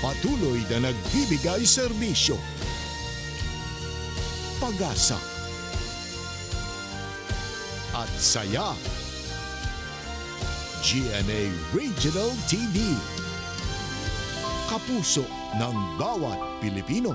Patuloy na nagbibigay serbisyo. Pag-asa at saya. GMA Regional TV. Kapuso ng bawat Pilipino.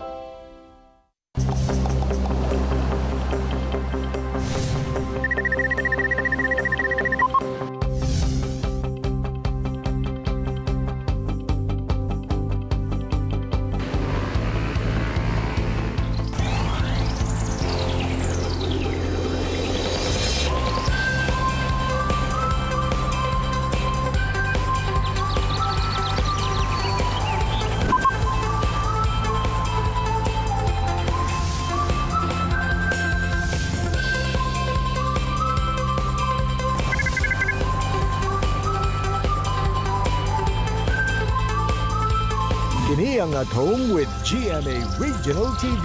Kini ang At Home with GMA Regional TV.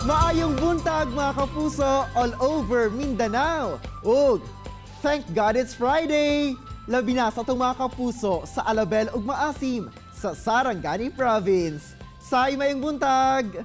Maayong buntag mga kapuso all over Mindanao. Ug, thank God it's Friday! Labi na sa itong mga kapuso sa Alabel ug Maasim sa Sarangani Province. Say mayong buntag!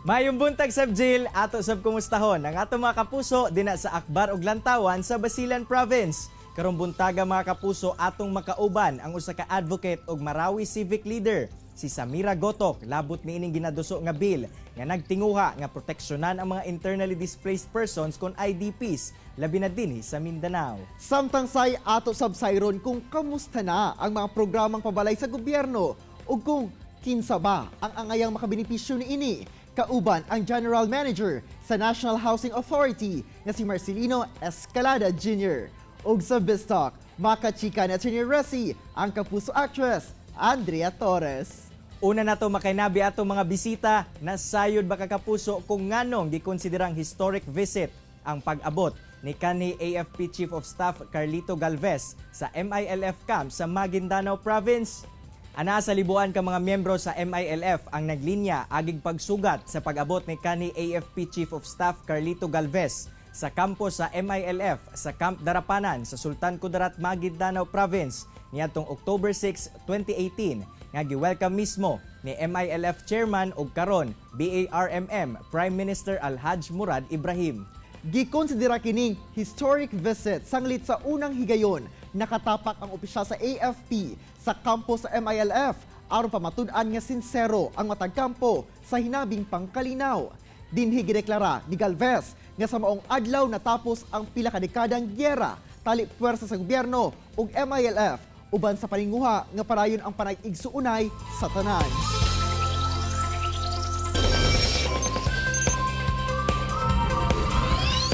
Mayong buntag Sab Jill, ato sab kumustahon ang ato mga kapuso dinha sa Akbar ug Lantawan sa Basilan Province. Karong buntaga mga kapuso atong makauban ang usa ka advocate ug Marawi civic leader si Samira Gotok, labot niining ginaduso nga bill nga nagtinguha nga proteksyonan ang mga internally displaced persons kon IDPs, labi na dinhi sa Mindanao. Samtang say ato sab sayron kung kamusta na ang mga programang pabalay sa gobyerno ug kung kinsa ba ang angayang makabenepisyo niini. Kauban ang General Manager sa National Housing Authority nga si Marcelino Escalada Jr. ug sa Bistalk, makachika na Attorney Resi ang kapuso actress Andrea Torres. Una na to makainabi ato mga bisita na sayod ba kakapuso kung nganong gikonsiderang historic visit ang pag-abot ni kanhi AFP Chief of Staff Carlito Galvez sa MILF camp sa Maguindanao Province. Ana sa libuan ka mga miyembro sa MILF ang naglinya agig pagsugat sa pag-abot ni kanhi AFP Chief of Staff Carlito Galvez sa kampo sa MILF sa Camp Darapanan sa Sultan Kudarat, Maguindanao Province niadtong October 6, 2018 nga gi-welcome mismo ni MILF Chairman ug karon BARMM Prime Minister Alhaj Murad Ibrahim. Gikonsidera kining historic visit sanglit sa unang higayon nakatapak ang opisyal sa AFP sa kampo sa MILF aron pamatud-an nga sinsero ang matag kampo sa hinabing pangkalinaw. Dinhi gideklara ni Galvez nga sa maong adlaw natapos ang pila ka dekadang gyera tali puwersa sa gobyerno ug MILF uban sa paninguha nga parayon ang panag-igsuunay sa tanan.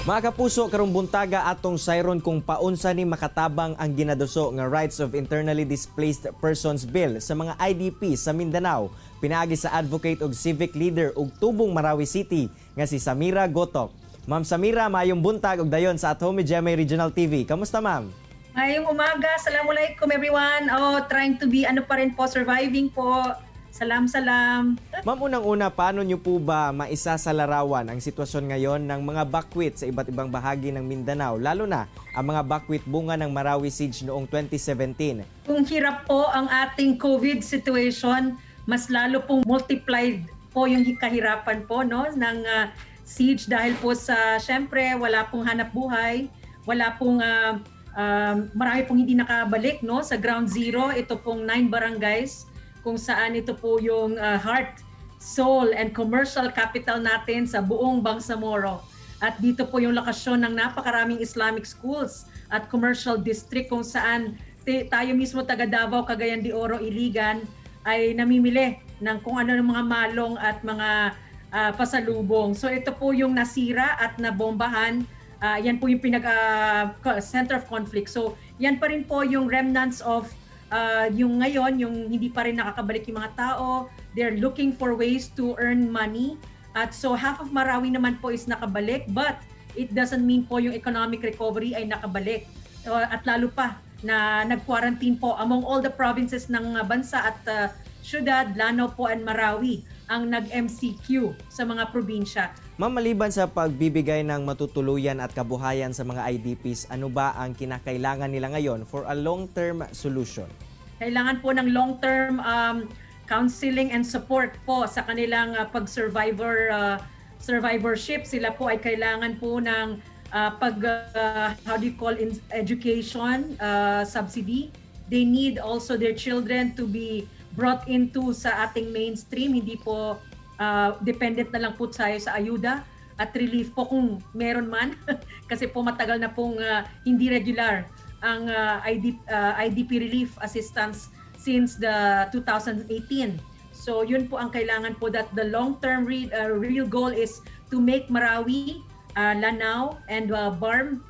Mga kapuso, karong buntaga atong sayron kung paunsa ni makatabang ang ginaduso nga Rights of Internally Displaced Persons Bill sa mga IDP sa Mindanao. Pinaagi sa advocate ug civic leader ug tubong Marawi City nga si Samira Gotok. Ma'am Samira, mayong buntag ug dayon sa At Home with GMA Regional TV. Kamusta ma'am? Ngayong umaga, assalamualaikum everyone. Trying to be surviving po. Salam. Ma'am, unang-una, paano niyo po ba maisasalarawan ang sitwasyon ngayon ng mga bakwit sa iba't ibang bahagi ng Mindanao, lalo na ang mga bakwit bunga ng Marawi Siege noong 2017? Kung hirap po ang ating COVID situation, mas lalo pong multiplied po yung kahirapan po ng siege dahil po sa, syempre, wala pong hanap buhay, wala pong marami pong hindi nakabalik sa ground zero. Ito pong 9 barangays kung saan ito po yung heart, soul, and commercial capital natin sa buong Bangsamoro. At dito po yung lokasyon ng napakaraming Islamic schools at commercial district kung saan tayo mismo taga Davao, Cagayan de Oro, Iligan ay namimili ng kung ano ng mga malong at mga pasalubong. So ito po yung nasira at nabombahan. Yan po yung center of conflict. So yan pa rin po yung remnants of yung ngayon, yung hindi pa rin nakakabalik yung mga tao. They're looking for ways to earn money. At so half of Marawi naman po is nakabalik, but it doesn't mean po yung economic recovery ay nakabalik. At lalo pa na nag-quarantine po among all the provinces ng bansa at syudad, Lanao po and Marawi ang nag-MCQ sa mga probinsya. Ma'am, maliban sa pagbibigay ng matutuluyan at kabuhayan sa mga IDPs, ano ba ang kinakailangan nila ngayon for a long-term solution? Kailangan po ng long-term counseling and support po sa kanilang survivorship. Sila po ay kailangan po ng education subsidy. They need also their children to be brought into sa ating mainstream. Hindi po dependent na lang po tayo sa ayuda at relief po kung meron man. Kasi po matagal na pong hindi regular ang IDP relief assistance since the 2018. So yun po ang kailangan po, that the long-term real goal is to make Marawi, Lanao, and Barm,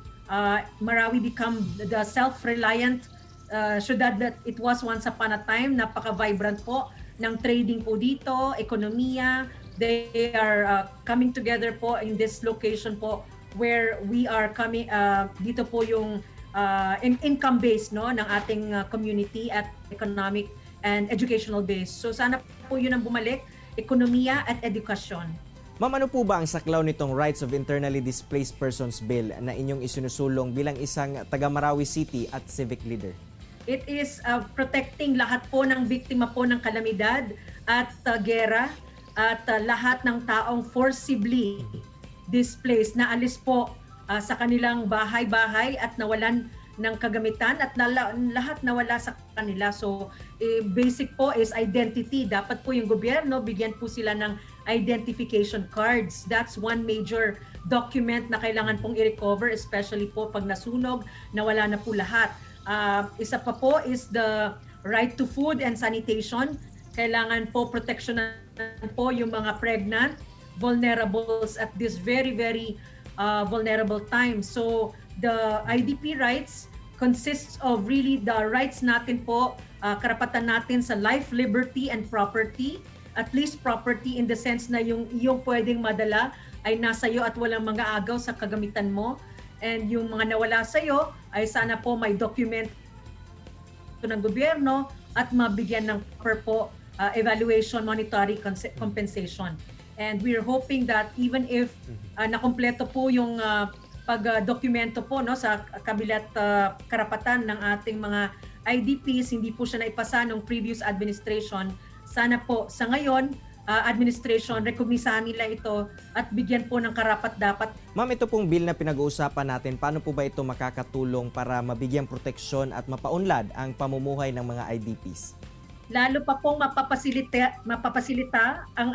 Marawi become the self-reliant syudad that it was once upon a time. Napaka-vibrant po ng trading po dito, ekonomiya. They are coming together po in this location po where we are coming, dito po yung income base, no, ng ating community at economic and educational base. So sana po yun ang bumalik, ekonomiya at edukasyon. Ma'am, ano po ba ang saklaw nitong Rights of Internally Displaced Persons Bill na inyong isinusulong bilang isang taga Marawi City at civic leader? It is protecting lahat po ng biktima po ng kalamidad at gera at lahat ng taong forcibly displaced, na alis po sa kanilang bahay-bahay at nawalan ng kagamitan at lahat nawala sa kanila. So basic po is identity. Dapat po yung gobyerno bigyan po sila ng identification cards. That's one major document na kailangan pong i-recover, especially po pag nasunog, nawala na po lahat. Isa pa po is the right to food and sanitation. Kailangan po proteksyonan po yung mga pregnant, vulnerables at this very, very vulnerable time. So the IDP rights consists of really the rights natin po, karapatan natin sa life, liberty, and property. At least property in the sense na yung pwedeng madala ay nasa iyo at walang mga agaw sa kagamitan mo. And yung mga nawala sa iyo ay sana po may document ng gobyerno at mabigyan ng proper po evaluation, monetary compensation. And we're hoping that even if nakompleto po yung pag-dokumento po, no, sa kabilat karapatan ng ating mga IDPs, hindi po siya naipasa ng previous administration. Sana po sa ngayon, administration, rekognisahan nila ito at bigyan po ng karapat-dapat. Ma'am, ito pong bill na pinag-uusapan natin, paano po ba ito makakatulong para mabigyang proteksyon at mapaunlad ang pamumuhay ng mga IDPs? Lalo pa pong mapapasilita ang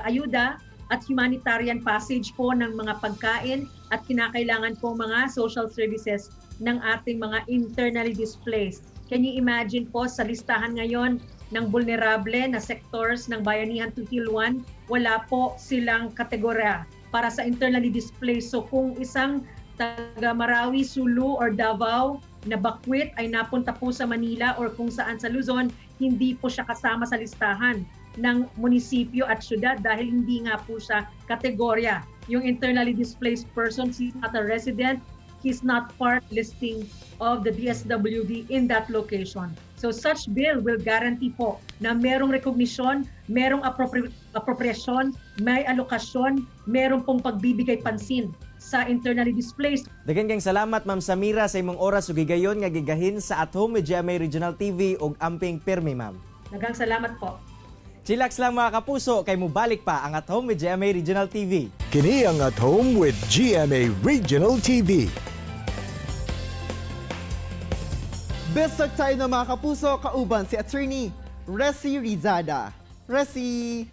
ayuda at humanitarian passage po ng mga pagkain at kinakailangan po mga social services ng ating mga internally displaced. Can you imagine po sa listahan ngayon ng vulnerable na sectors ng Bayanihan to Heal 1, wala po silang kategorya para sa internally displaced. So kung isang taga Marawi, Sulu or Davao na bakwit ay napunta po sa Manila or kung saan sa Luzon, hindi po siya kasama sa listahan ng munisipyo at syudad dahil hindi nga po siya kategorya. Yung internally displaced person, he's not a resident, he's not part listing of the DSWD in that location. So such bill will guarantee po na merong recognition, merong appropriation, may alokasyon, merong pong pagbibigay pansin sa internally displaced. Daghang kayong salamat, Ma'am Samira, sa imong oras ug gigayon nga gigahin sa At Home with GMA Regional TV ug amping pirmi, ma'am. Daghang salamat po. Chillax lang mga kapuso, kay mubalik pa ang At Home with GMA Regional TV. Kini ang At Home with GMA Regional TV. Bisag tayo na mga kapuso, kauban si Attorney Resi Rizada. Resi!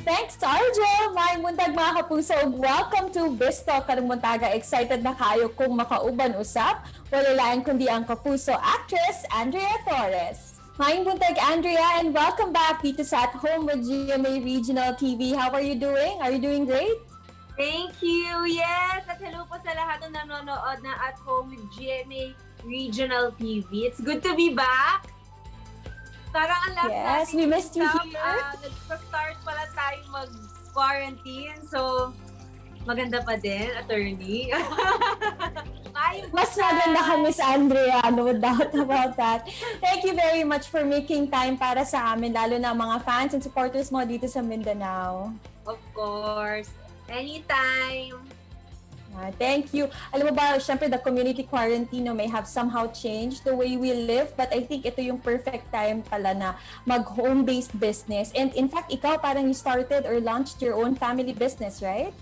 Thanks, Arjo! May muntag mga kapuso, welcome to Bisto karong muntaga. Excited na kayo kung makauban usap. Wala lang kundi ang kapuso actress Andrea Torres. May muntag, Andrea, and welcome back dito sa At Home with GMA Regional TV. How are you doing? Are you doing great? Thank you! Yes! At hello po sa lahat ng nanonood na At Home with GMA Regional TV. It's good to be back! Parang ang last Yes, we missed you here. Nag-start pala tayo mag-quarantine. So, maganda pa din, attorney. Mas maganda ka, Miss Andrea. No doubt about that. Thank you very much for making time para sa amin, lalo na mga fans and supporters mo dito sa Mindanao. Of course. Anytime. Thank you. Alam mo ba, syempre the community quarantine may have somehow changed the way we live, but I think ito yung perfect time pala na mag-home-based business. And in fact, ikaw parang you started or launched your own family business, right?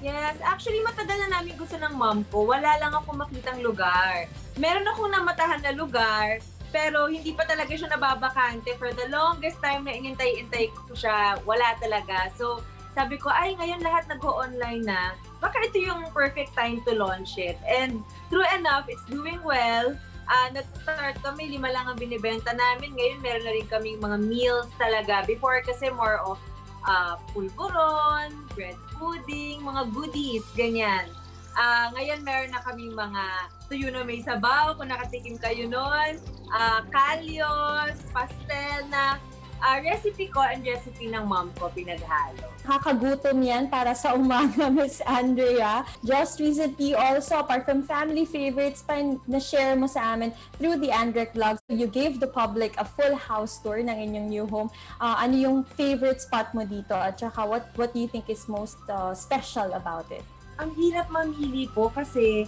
Yes, actually matagal na namin gusto ng mom ko. Wala lang ako makitang lugar. Meron akong namatahan na lugar, pero hindi pa talaga siya nababakante. For the longest time na inintay-intay ko siya, wala talaga. So, sabi ko, ay, ngayon lahat nag-o-online na. Baka ito yung perfect time to launch it. And true enough, it's doing well. Nag-start kami, 5 lang ang binibenta namin. Ngayon, meron na rin kaming mga meals talaga. Before kasi more of pulburon, bread pudding, mga goodies, ganyan. Ngayon, meron na kaming mga tuyo na may sabaw, kung nakatikim kayo nun, kalyos, pastel na recipe ko and recipe ng mom ko pinaghalo. Kakagutom yan para sa umaga, Miss Andrea. Just recently also, apart from family favorites pa na-share mo sa amin through the Andrec Vlogs, you gave the public a full house tour ng inyong new home. Ano yung favorite spot mo dito? At saka what do you think is most special about it? Ang hirap mamili po kasi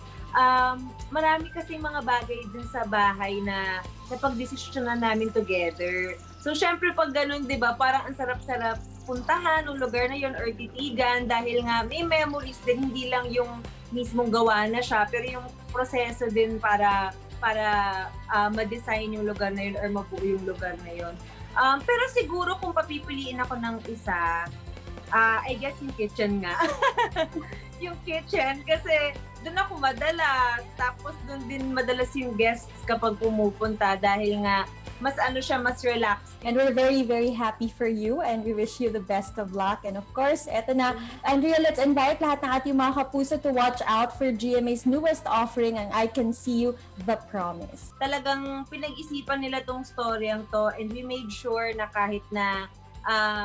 marami kasi mga bagay din sa bahay na napag-desisyonan namin together. So, syempre pag ganun, di ba, parang ang sarap-sarap puntahan ng lugar na yon or titigan dahil nga may memories din, hindi lang yung mismong gawa na siya, pero yung proseso din para ma-design yung lugar na yun or mabuo yung lugar na yun. Pero siguro kung papipiliin ako ng isa, I guess yung kitchen nga. Yung kitchen kasi doon ako madalas, tapos doon din madalas yung guests kapag pumupunta dahil nga mas mas relaxed. And we're very, very happy for you and we wish you the best of luck. And of course, eto na, Andrea, let's invite lahat ng ating mga kapuso to watch out for GMA's newest offering, ang I Can See You, The Promise. Talagang pinag-isipan nila tong storyang to and we made sure na kahit na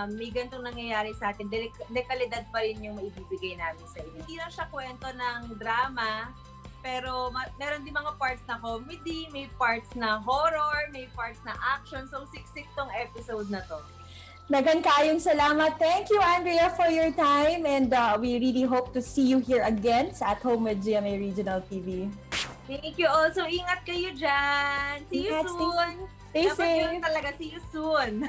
may ganitong nangyayari sa atin, dekalidad pa rin yung maibibigay namin sa inyo. Hindi lang siya kwento ng drama, pero meron din mga parts na comedy, may parts na horror, may parts na action. So, siksik tong episode na to. Dagan kayong salamat. Thank you, Andrea, for your time. And we really hope to see you here again sa At Home with GMA Regional TV. Thank you also. Ingat kayo dyan. See you Ingat, soon. Stay Dapat safe. yun talaga. See you soon.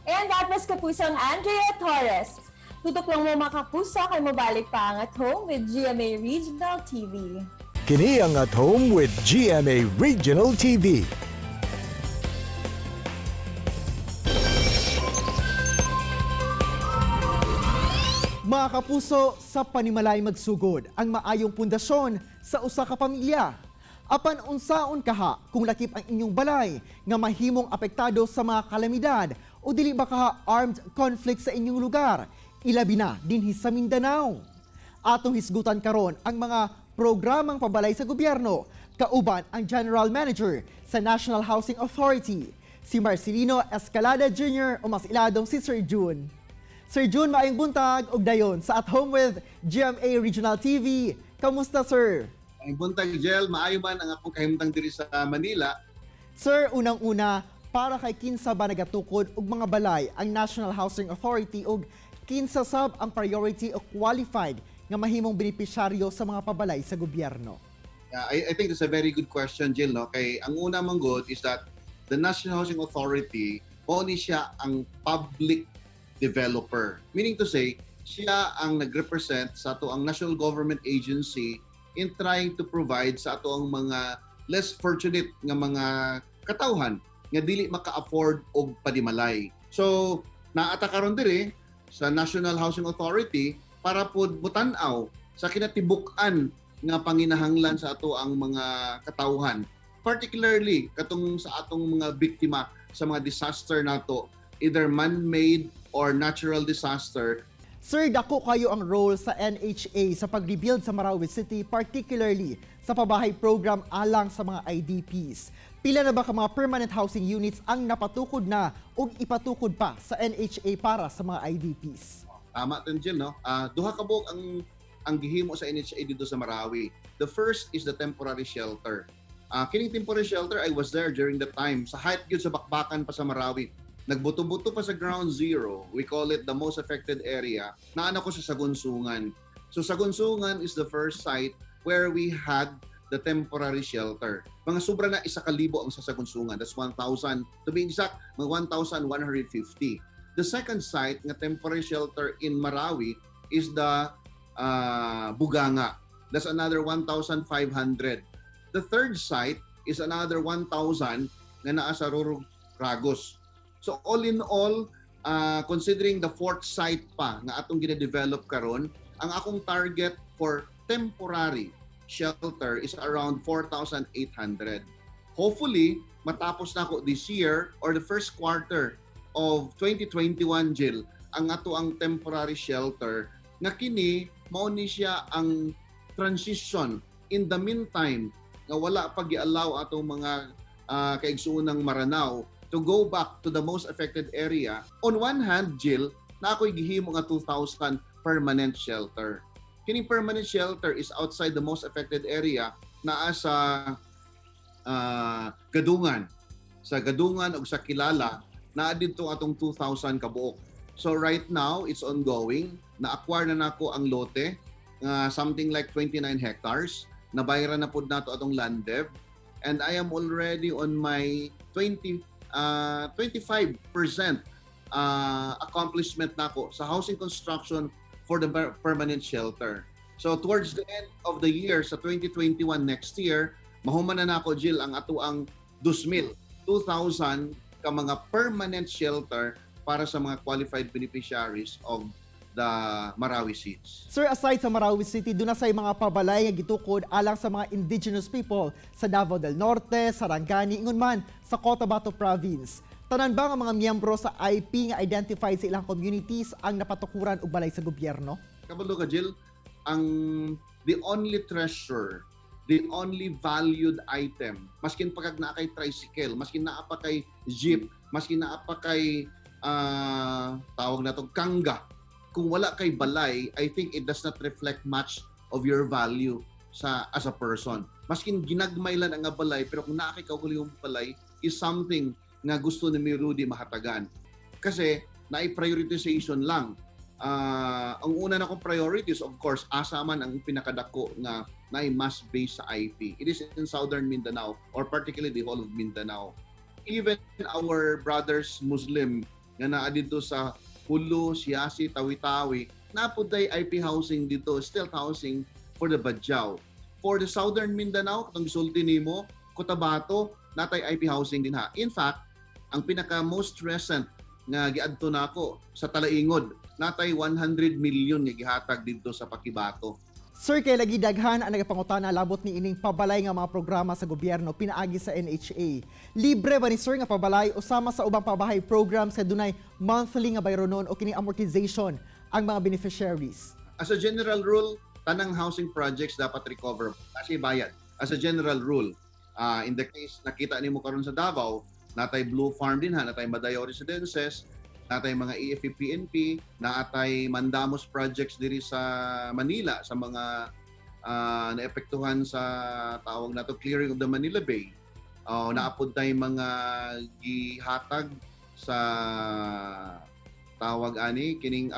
And that was Kapusang Andrea Torres. Tutok lang mo mga kapuso kay mabalik pa ang At Home with GMA Regional TV. Kini ang At Home with GMA Regional TV. Mga kapuso, sa panimalay magsugod ang maayong pundasyon sa usa ka pamilya. Apan unsaon kaha kung lakip ang inyong balay nga mahimong apektado sa mga kalamidad o dili ba kaha armed conflict sa inyong lugar, ilabi na dinhi sa Mindanao. Atong hisgutan karon ang mga programang pabalay sa gobyerno, kauban ang General Manager sa National Housing Authority, si Marcelino Escalada Jr. o mas iladong si Sir June. Sir June, maayong buntag og dayon sa At Home with GMA Regional TV. Kamusta, sir? Ang buntag, Jel, maayo man ang akong kahimtang diri sa Manila. Sir, unang-una, para kay kinsa ba nagatukod og mga balay ang National Housing Authority og kinsa sab ang priority o qualified nga mahimong benepisyaryo sa mga pabalay sa gobyerno? I think that's a very good question, Jill. No? Kay ang una mong good is that the National Housing Authority, ni siya ang public developer. Meaning to say, siya ang nag-represent sa ato ang national government agency in trying to provide sa ato ang mga less fortunate nga mga katawhan nga dili maka-afford og padimalay. So, naata karon diri sa National Housing Authority para pod mutan-aw sa kinatibuk-an nga panginahanglan sa ato ang mga katawhan, particularly katong sa atong mga biktima sa mga disaster nato, either man-made or natural disaster. Sir, dako kayo ang role sa NHA sa pag-rebuild sa Marawi City, particularly sa pabahay program alang sa mga IDPs. Pila na ba ka mga permanent housing units ang napatukod na o ipatukod pa sa NHA para sa mga IDPs? Tama din, Jill, no? Duha ka buok ang gihimo sa NHA dito sa Marawi. The first is the temporary shelter. Kining temporary shelter, I was there during the time. Sa height yun sa bakbakan pa sa Marawi. Nagbuto-buto pa sa ground zero. We call it the most affected area. Naana ko sa Sagunsungan. So Sagunsungan is the first site where we had the temporary shelter. Mga sobra na 1,000 ang sa Sagunsungan. That's 1,000. To be exact, mga 1,150. The second site nga temporary shelter in Marawi is the Buganga. That's another 1,500. The third site is another 1,000 nga naa sa Rurug, Ragos. So all in all, considering the fourth site pa nga atong gina-develop karon, ang akong target for temporary shelter is around 4,800. Hopefully, matapos na ako this year or the first quarter of 2021, Jill, ang ato ang temporary shelter nga kini mao ni siya ang transition. In the meantime, nga wala pag-i-allow atong mga kaigsuon ng Maranao to go back to the most affected area. On one hand, Jill, na ako'y gihimo nga 2,000 permanent shelter. Kining permanent shelter is outside the most affected area naa sa Gadungan. Sa Gadungan o sa Kilala, naa dito atong 2,000 kabuok. So right now, it's ongoing. Na-acquire na nako ang lote, something like 29 hectares. Nabayaran na po nato atong land dev. And I am already on my 25% accomplishment nako sa housing construction for the permanent shelter. So towards the end of the year, sa 2021 next year, mahuman na nako, Jill, ang ato ang 2,000 ka mga permanent shelter para sa mga qualified beneficiaries of the Marawi seats. Sir, aside sa Marawi City, doon na sa mga pabalay nga gitukod alang sa mga indigenous people sa Davao del Norte, Sarangani, ingon man sa Cotabato Province. Tanan ba nga mga miyembro sa IP nga identified sa ilang communities ang napatukuran og balay sa gobyerno? Kabalo ka, Jill, the only treasure, the only valued item, maskin pagkag naa kay tricycle, maskin naa pa kay jeep, maskin naa pa kay tawag na to kangga, kung wala kay balay, I think it does not reflect much of your value as a person. Maskin ginagmay lang ang balay, pero kung naa kay kaugalingong balay is something nga gusto ni Rudy mahatagan. Kasi na-prioritization lang. Ang una na kong priorities, of course, asa man ang pinakadako na mass base sa IP. It is in Southern Mindanao, or particularly the whole of Mindanao. Even our brothers Muslim nga naa dito sa Hulu, Siasi, Tawi-Tawi, napuday IP housing dito, still housing for the Badjao. For the Southern Mindanao, katong gisulti nimo, Cotabato, natay IP housing din ha. In fact, ang pinaka most recent nga giadto nako sa Talaingod, natay 100 million nga gihatag dito sa Pakibato. Sir, kay lagi daghan ang nagapangutana labot ni ining pabalay nga mga programa sa gobyerno pinaagi sa NHA. Libre ba ni Sir nga pabalay o sama sa ubang pabahay program sa dunay monthly nga bayronon o kining amortization ang mga beneficiaries? As a general rule, tanang housing projects dapat recover kasi bayad. As a general rule, in the case nakita nimo karon sa Davao, natay Blue Farm din ha, natay Madayo Residences, natay mga EFP-PNP, natay Mandamos projects diri sa Manila sa mga naepektuhan sa tawag nato clearing of the Manila Bay. Naapod tay mga gihatag sa tawag ani kining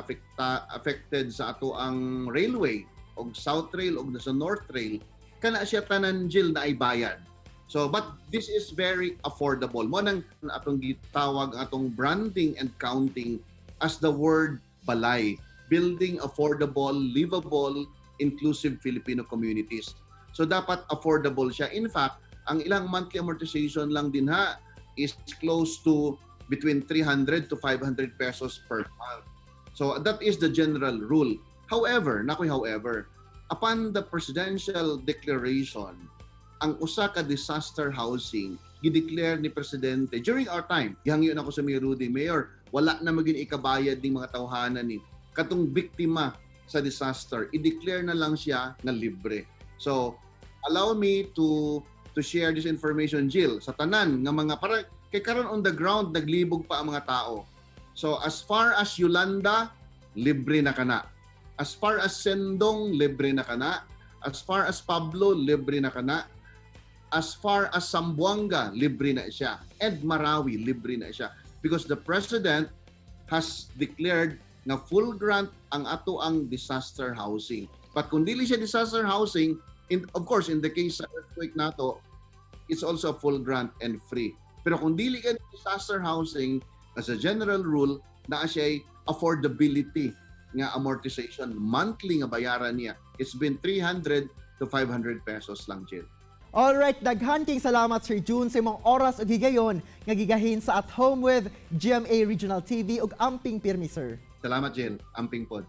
affected sa ato ang railway og South Rail og sa North Rail, kana siya tanan, Jill, na ay bayad. So, but this is very affordable. Mo nang atong gitawag atong branding and counting as the word balay, building affordable, livable, inclusive Filipino communities. So dapat affordable siya. In fact, ang ilang monthly amortization lang din ha is close to between 300 to 500 pesos per month. So that is the general rule. However, upon the presidential declaration, ang usa ka disaster housing gideclare ni presidente during our time. Gihangyo na ko sa Rudy, Mayor, wala na maging ikabayad ng mga tawhanan ni katong biktima sa disaster. I-declare na lang siya na libre. So, allow me to share this information, Jill, sa tanan nga mga para kay karon on the ground naglibog pa ang mga tao. So, as far as Yolanda, libre na kana. As far as Sendong, libre na kana. As far as Pablo, libre na kana. As far as Zamboanga, libre na siya. And Marawi, libre na siya. Because the President has declared na full grant ang ato ang disaster housing. But kung dili siya disaster housing, of course, in the case sa earthquake nato, it's also a full grant and free. Pero kung dili ka disaster housing, as a general rule, na siya affordability nga amortization, monthly nga bayaran niya. It's been 300 to 500 pesos lang, Jill. Alright, daghan king salamat Sir June sa imong oras ug higayon nga gigahin sa At Home with GMA Regional TV ug amping pirmi, sir. Salamat, Jill. Amping pod.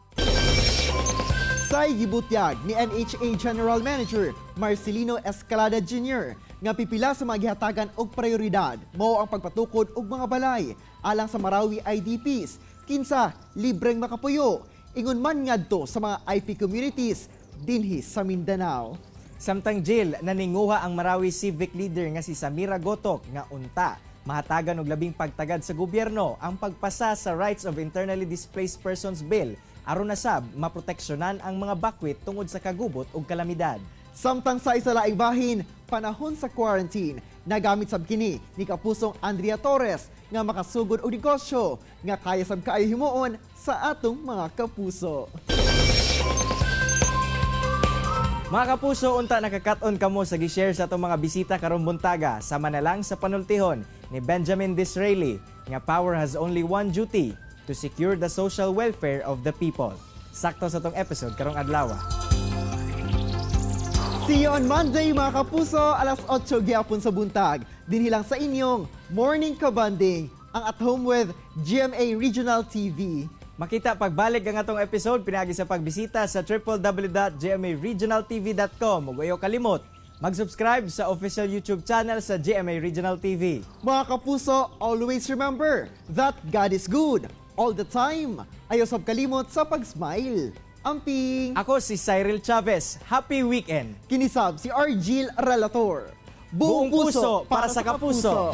Say gibutyag ni NHA General Manager Marcelino Escalada Jr. nga pipila sa mga gihatagan og prioridad mao ang pagpatukod og mga balay alang sa Marawi IDPs kinsa libreng makapuyo ingon man ngadto sa mga IP communities dinhi sa Mindanao. Samtang Jill, naninguha ang Marawi civic leader nga si Samira Gotok nga unta mahatagan og labing pagtagad sa gobyerno ang pagpasa sa Rights of Internally Displaced Persons Bill aron na sab maproteksyonan ang mga bakwit tungod sa kagubot ug kalamidad. Samtang sa isa laing bahin, panahon sa quarantine, nagamit sab kini ni kapusong Andrea Torres nga makasugod og negosyo nga kaya sab kaayo himuon sa atong mga kapuso. Mga kapuso, unta nakakaton kamo sa gi-share sa atong mga bisita karong buntaga. Sama na lang sa panultihon ni Benjamin Disraeli nga power has only one duty, to secure the social welfare of the people. Sakto sa tong episode karong adlaw. See you on Monday mga kapuso, alas 8 gyapon sa buntag. Dinhi lang sa inyong Morning Kabanding, ang At Home with GMA Regional TV. Makita pagbalik ang atong episode pinagi sa pagbisita sa www.gmaregionaltv.com. Ug ayo kalimot mag-subscribe sa official YouTube channel sa GMA Regional TV. Mga kapuso, always remember that God is good all the time. Ayaw sab kalimot sa pag-smile. Amping! Ako si Cyril Chavez. Happy weekend! Kinisab si Argil Relator. Buong puso para sa kapuso.